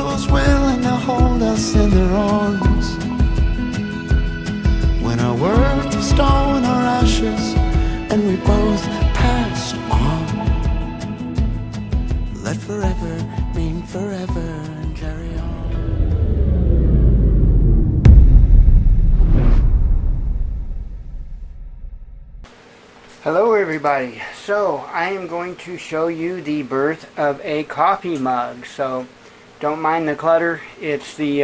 angels willing to hold us in their arms. When our worth of stone or ashes, and we both passed on. Let forever mean forever and carry on. Hello everybody. So I am going to show you the birth of a coffee mug. So don't mind the clutter. It's the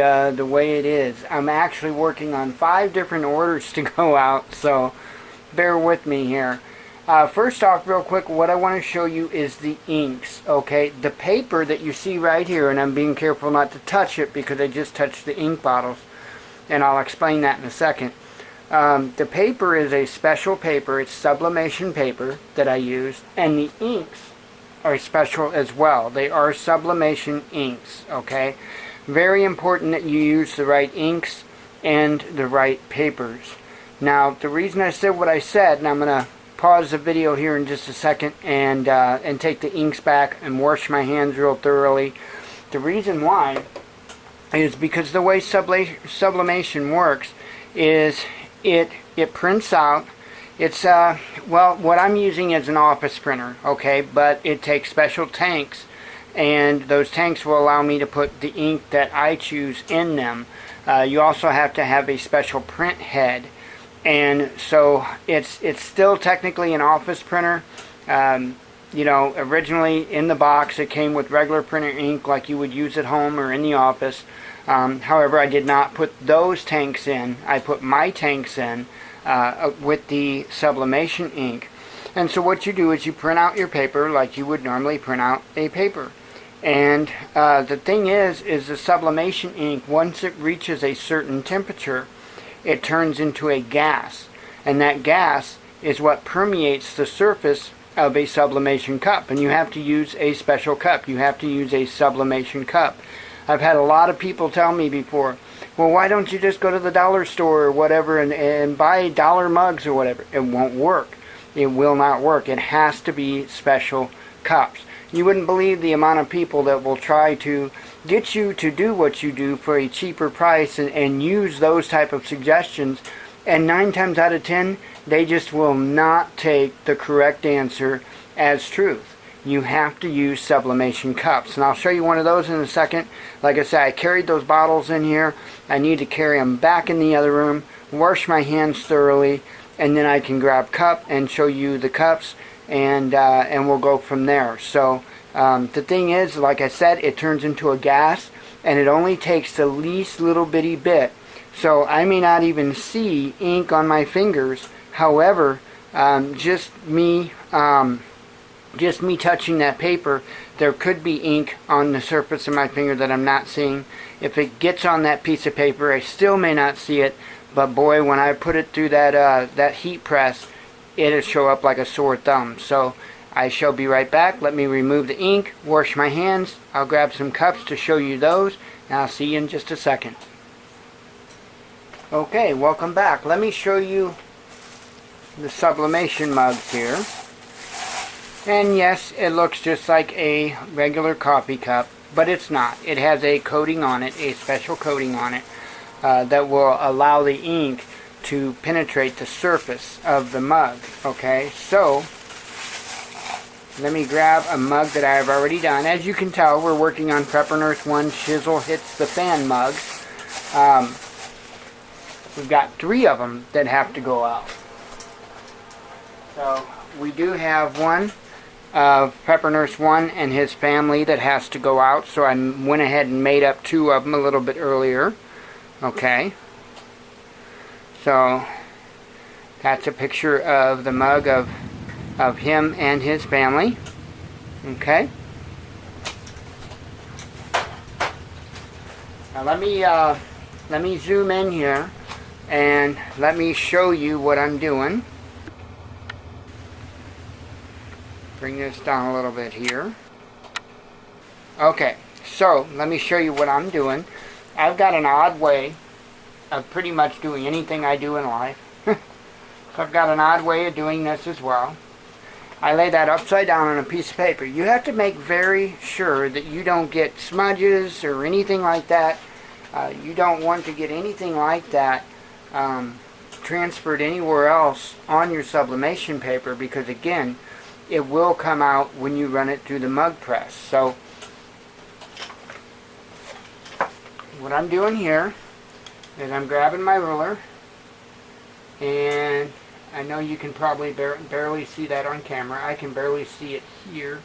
way it is. I'm actually working on 5 different orders to go out, so bear with me here. First off, real quick, what I want to show you is the inks. Okay, the paper that you see right here, and I'm being careful not to touch it because I just touched the ink bottles, and I'll explain that in a second. The paper is a special paper. It's sublimation paper that I use, and the inks are special as well. They are sublimation inks, okay? Very important that you use the right inks and the right papers. Now, the reason I said what I said, and I'm going to pause the video here in just a second and take the inks back and wash my hands real thoroughly. The reason why is because the way sublimation works is it prints out. It's well, what I'm using is an office printer, okay, but it takes special tanks, and those tanks will allow me to put the ink that I choose in them. You also have to have a special print head, and so it's still technically an office printer. You know, originally in the box it came with regular printer ink like you would use at home or in the office. However, I did not put those tanks in. I put my tanks in with the sublimation ink. And so what you do is you print out your paper like you would normally print out a paper. And the thing is the sublimation ink, once it reaches a certain temperature, it turns into a gas. And that gas is what permeates the surface of a sublimation cup. And you have to use a special cup. You have to use a sublimation cup. I've had a lot of people tell me before, well, why don't you just go to the dollar store or whatever and buy dollar mugs or whatever? It won't work. It will not work. It has to be special cups. You wouldn't believe the amount of people that will try to get you to do what you do for a cheaper price and use those type of suggestions, and 9 times out of 10, they just will not take the correct answer as truth. You have to use sublimation cups, and I'll show you one of those in a second. Like I said, I carried those bottles in here. I need to carry them back in the other room, wash my hands thoroughly, and then I can grab cup and show you the cups, and we'll go from there. So the thing is, like I said, it turns into a gas, and it only takes the least little bitty bit. So I may not even see ink on my fingers. However, just me touching that paper, there could be ink on the surface of my finger that I'm not seeing. If it gets on that piece of paper, I still may not see it, but boy, when I put it through that heat press, it'll show up like a sore thumb. So I shall be right back. Let me remove the ink, wash my hands. I'll grab some cups to show you those, and I'll see you in just a second. Okay, welcome back. Let me show you the sublimation mugs here. And yes, it looks just like a regular coffee cup, but it's not. It has a coating on it, a special coating on it, that will allow the ink to penetrate the surface of the mug. Okay, so let me grab a mug that I have already done. As you can tell, we're working on Preppernurse1 Shizzle Hits the Fan mugs. We've got 3 of them that have to go out. So we do have one of Preppernurse1 and his family that has to go out, so I went ahead and made up 2 of them a little bit earlier. Okay, so that's a picture of the mug of him and his family. Okay, now let me zoom in here and let me show you what I'm doing. Bring this down a little bit here. Okay, so let me show you what I'm doing. I've got an odd way of pretty much doing anything I do in life. So I've got an odd way of doing this as well. I lay that upside down on a piece of paper. You have to make very sure that you don't get smudges or anything like that. You don't want to get anything like that transferred anywhere else on your sublimation paper, because again, it will come out when you run it through the mug press. So what I'm doing here is I'm grabbing my ruler, and I know you can probably barely see that on camera. I can barely see it here,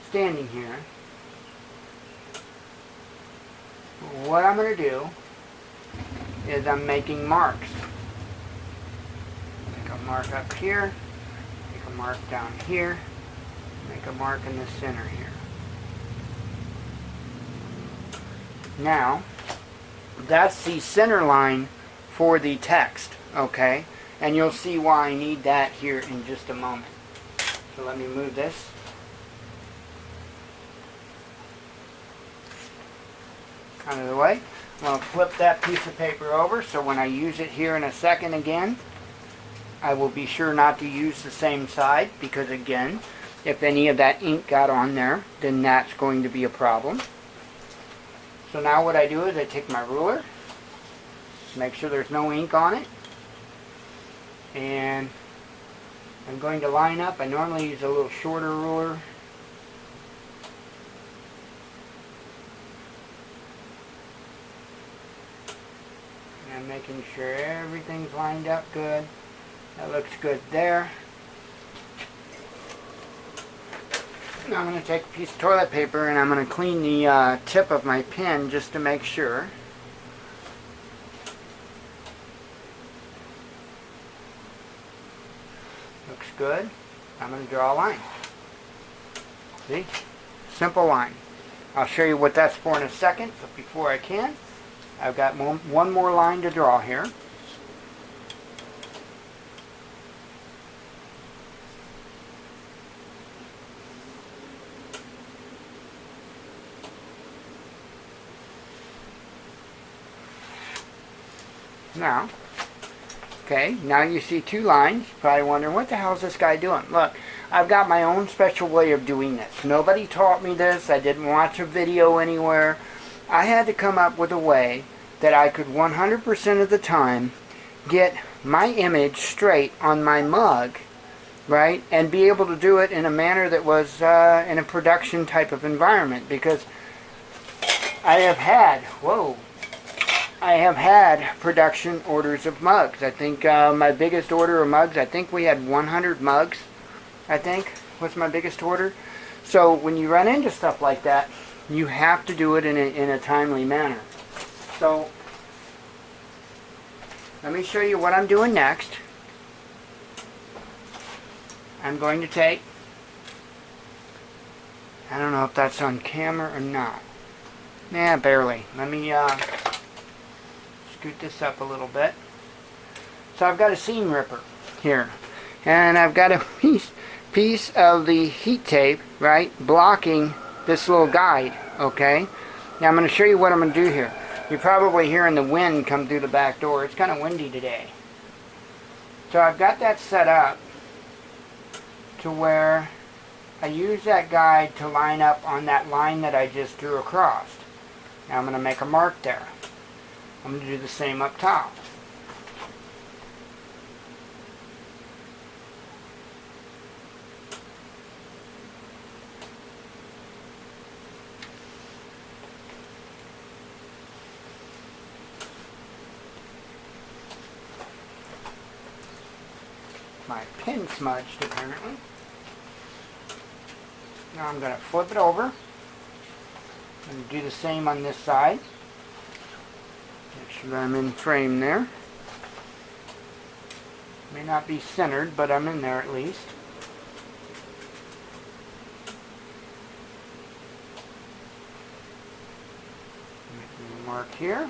standing here. What I'm going to do is I'm making marks. Make a mark up here, make a mark down here, make a mark in the center here. Now, that's the center line for the text, okay? And you'll see why I need that here in just a moment. So let me move this. Out of the way. I'm going to flip that piece of paper over, so when I use it here in a second again, I will be sure not to use the same side, because again, if any of that ink got on there, then that's going to be a problem. So now what I do is I take my ruler, make sure there's no ink on it, and I'm going to line up. I normally use a little shorter ruler. And I'm making sure everything's lined up good. That looks good there. Now I'm going to take a piece of toilet paper and I'm going to clean the tip of my pen just to make sure. Looks good. I'm going to draw a line. See? Simple line. I'll show you what that's for in a second, but before I can, I've got one more line to draw here. Now, okay, now you see two lines. Probably wondering, what the hell is this guy doing? Look, I've got my own special way of doing this. Nobody taught me this. I didn't watch a video anywhere. I had to come up with a way that I could 100% of the time get my image straight on my mug, right? And be able to do it in a manner that was in a production type of environment. Because I have had production orders of mugs. I think my biggest order of mugs, I think we had 100 mugs, I think, was my biggest order. So when you run into stuff like that, you have to do it in a timely manner. So let me show you what I'm doing next. I'm going to take, I don't know if that's on camera or not. Nah, barely. Let me scoot this up a little bit. So I've got a seam ripper here, and I've got a piece of the heat tape, right, blocking this little guide, okay? Now I'm going to show you what I'm going to do here. You're probably hearing the wind come through the back door. It's kind of windy today. So I've got that set up to where I use that guide to line up on that line that I just drew across. Now I'm going to make a mark there. I'm going to do the same up top. My pin smudged apparently. Now I'm going to flip it over and do the same on this side. Make sure I'm in frame there. May not be centered, but I'm in there at least. Make a mark here.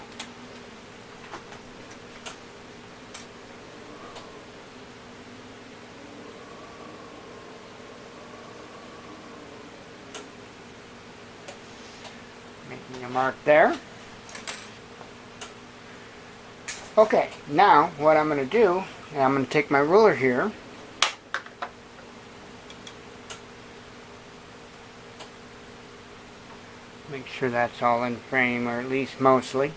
Making a mark there. Okay, now what I'm going to do, I'm going to take my ruler here, Make sure that's all in frame, or at least mostly.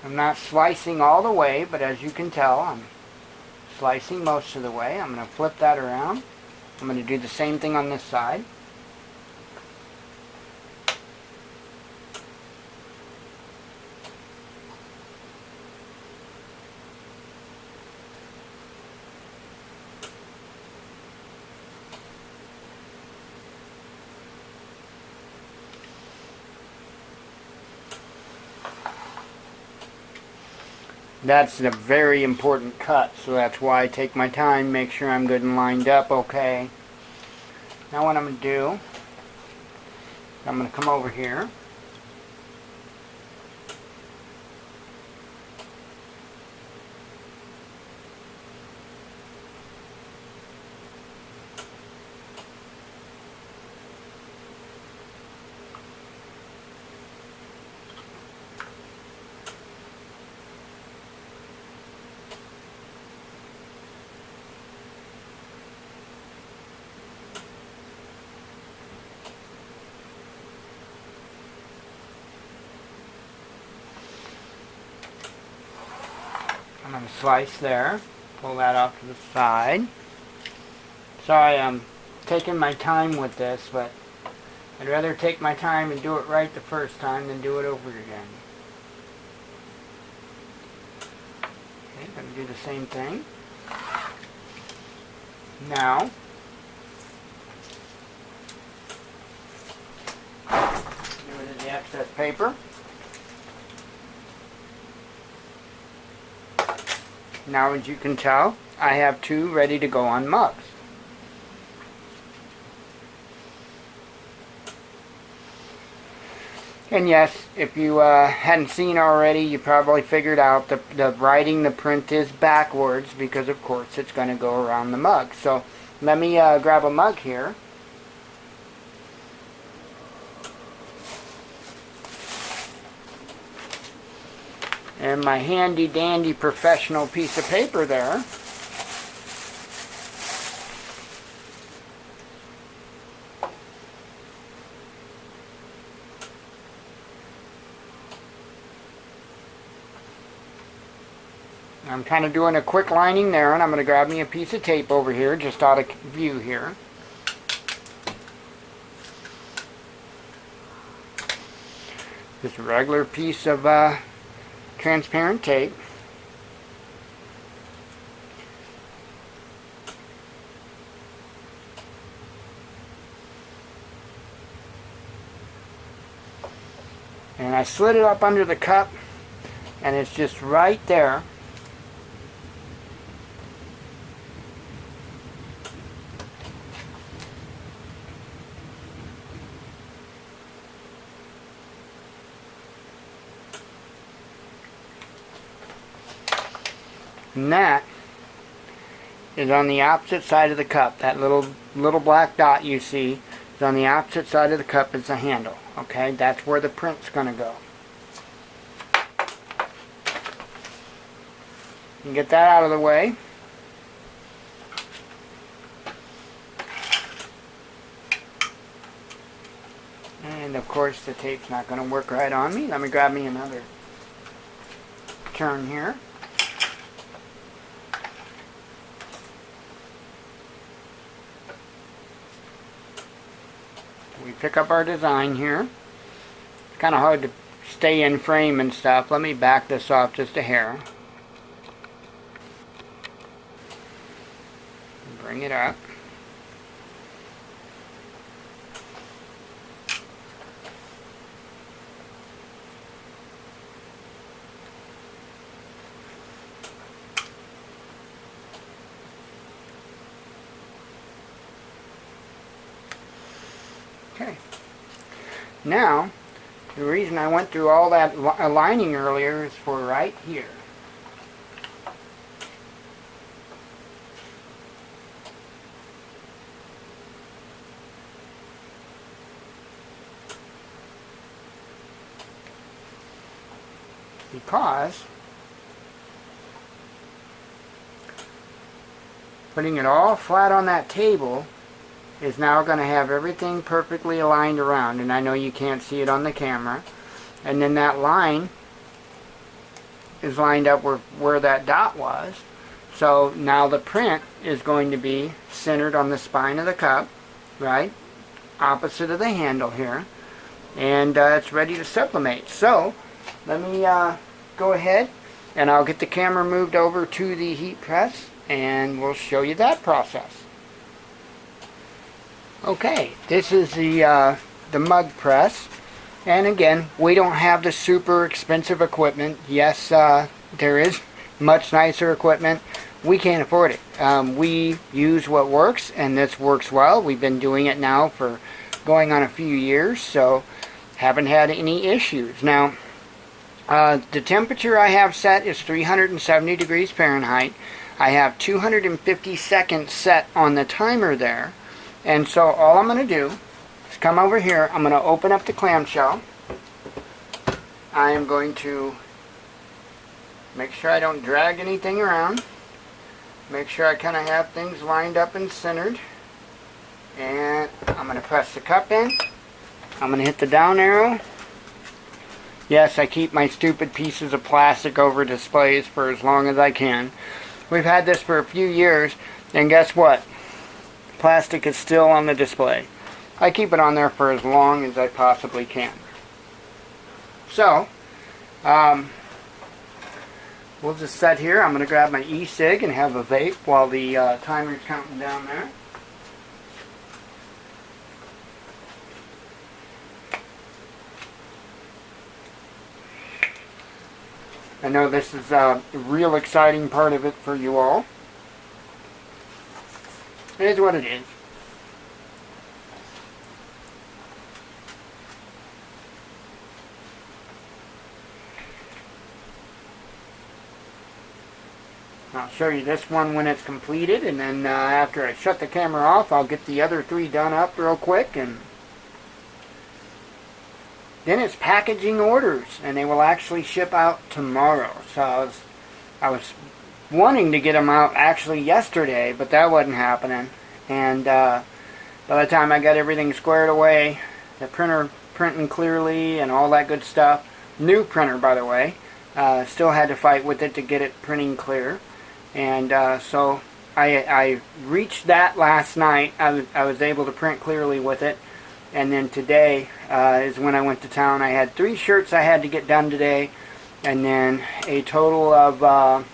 I'm not slicing all the way, but as you can tell, I'm slicing most of the way. I'm going to flip that around. I'm going to do the same thing on this side. That's a very important cut, so that's why I take my time, make sure I'm good and lined up okay. Now what I'm going to do, I'm going to come over here. I'm going to slice there, pull that off to the side. Sorry, I'm taking my time with this, but I'd rather take my time and do it right the first time than do it over again. Okay, going to do the same thing. Now, get rid of the excess paper. Now, as you can tell, I have two ready to go on mugs. And yes, if you hadn't seen already, you probably figured out the writing, the print is backwards because, of course, it's going to go around the mug. So let me grab a mug here. And my handy dandy professional piece of paper there. I'm kind of doing a quick lining there, and I'm going to grab me a piece of tape over here, just out of view here. Just a regular piece of transparent tape. And I slid it up under the cup, and it's just right there. And that is on the opposite side of the cup. That little black dot you see is on the opposite side of the cup is the handle. Okay, that's where the print's going to go. You get that out of the way. And of course the tape's not going to work right on me. Let me grab me another turn here. We pick up our design here. It's kind of hard to stay in frame and stuff. Let me back this off just a hair. Bring it up. Okay. Now, the reason I went through all that aligning earlier is for right here. because putting it all flat on that table is now going to have everything perfectly aligned around, and I know you can't see it on the camera. And then that line is lined up where that dot was. So now the print is going to be centered on the spine of the cup, right? Opposite of the handle here. And it's ready to sublimate. So let me go ahead and I'll get the camera moved over to the heat press and we'll show you that process. Okay, this is the mug press. And again, we don't have the super expensive equipment. Yes, there is much nicer equipment. We can't afford it. We use what works, and this works well. We've been doing it now for going on a few years, so haven't had any issues. Now, the temperature I have set is 370 degrees Fahrenheit. I have 250 seconds set on the timer there. And so all I'm going to do is come over here. I'm going to open up the clamshell. I am going to make sure I don't drag anything around. Make sure I kind of have things lined up and centered. And I'm going to press the cup in. I'm going to hit the down arrow. Yes, I keep my stupid pieces of plastic over displays for as long as I can. We've had this for a few years, and guess what? Plastic is still on the display. I keep it on there for as long as I possibly can. So, we'll just set here. I'm going to grab my e-cig and have a vape while the timer's counting down there. I know this is a real exciting part of it for you all. It is what it is. I'll show you this one when it's completed, and then after I shut the camera off, I'll get the other three done up real quick, and then it's packaging orders, and they will actually ship out tomorrow. So I was wanting to get them out actually yesterday, but that wasn't happening. And by the time I got everything squared away, the printer printing clearly and all that good stuff, new printer by the way, still had to fight with it to get it printing clear. And so I reached that last night. I was able to print clearly with it. And then today is when I went to town. I had 3 shirts I had to get done today. And then a total of, well,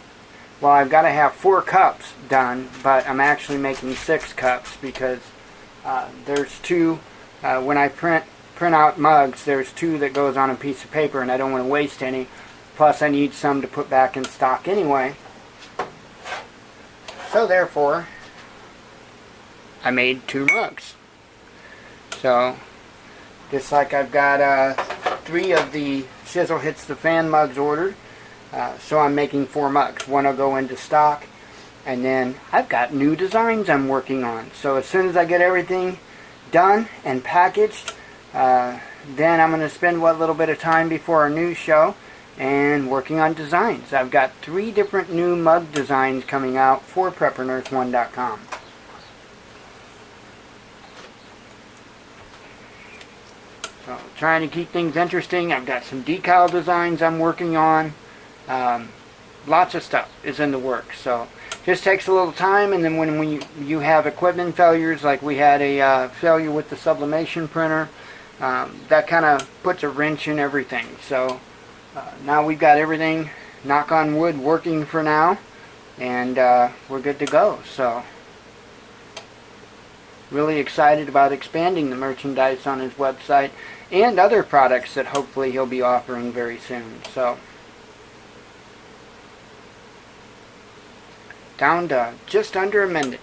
I've got to have 4 cups done. But I'm actually making 6 cups because there's 2, when I print out mugs, there's 2 that goes on a piece of paper. And I don't want to waste any. Plus I need some to put back in stock anyway. So therefore, I made 2 mugs. So, just like I've got 3 of the Shizzle Hits the Fan mugs ordered, so I'm making 4 mugs. 1 will go into stock, and then I've got new designs I'm working on. So as soon as I get everything done and packaged, then I'm going to spend what little bit of time before our news show and working on designs. I've got 3 different new mug designs coming out for Preppernurse1.com. So, trying to keep things interesting. I've got some decal designs I'm working on. Lots of stuff is in the works. So, just takes a little time, and then when you have equipment failures, like we had a failure with the sublimation printer, that kind of puts a wrench in everything. So, now we've got everything, knock on wood, working for now, and we're good to go. So, really excited about expanding the merchandise on his website and other products that hopefully he'll be offering very soon. So, down to just under a minute.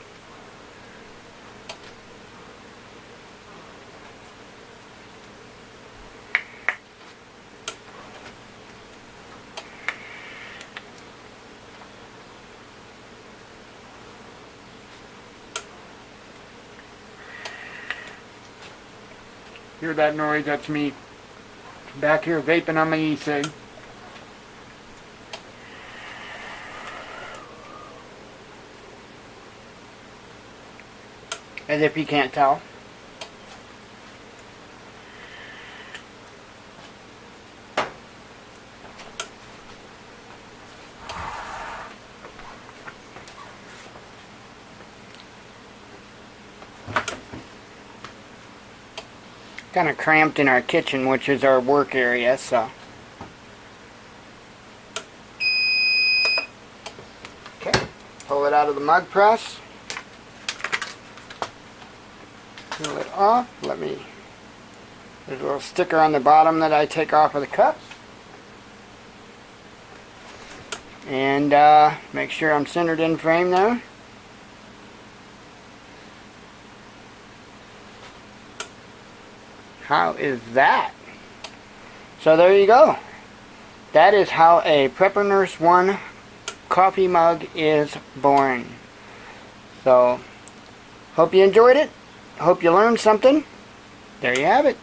Hear that noise? That's me back here vaping on my e-cig. as if you can't tell. Kind of cramped in our kitchen, which is our work area, so. Okay, pull it out of the mug press. Peel it off. There's a little sticker on the bottom that I take off of the cups. And make sure I'm centered in frame there. How is that? So there you go. That is how a Preppernurse1 coffee mug is born. So, hope you enjoyed it. Hope you learned something. There you have it.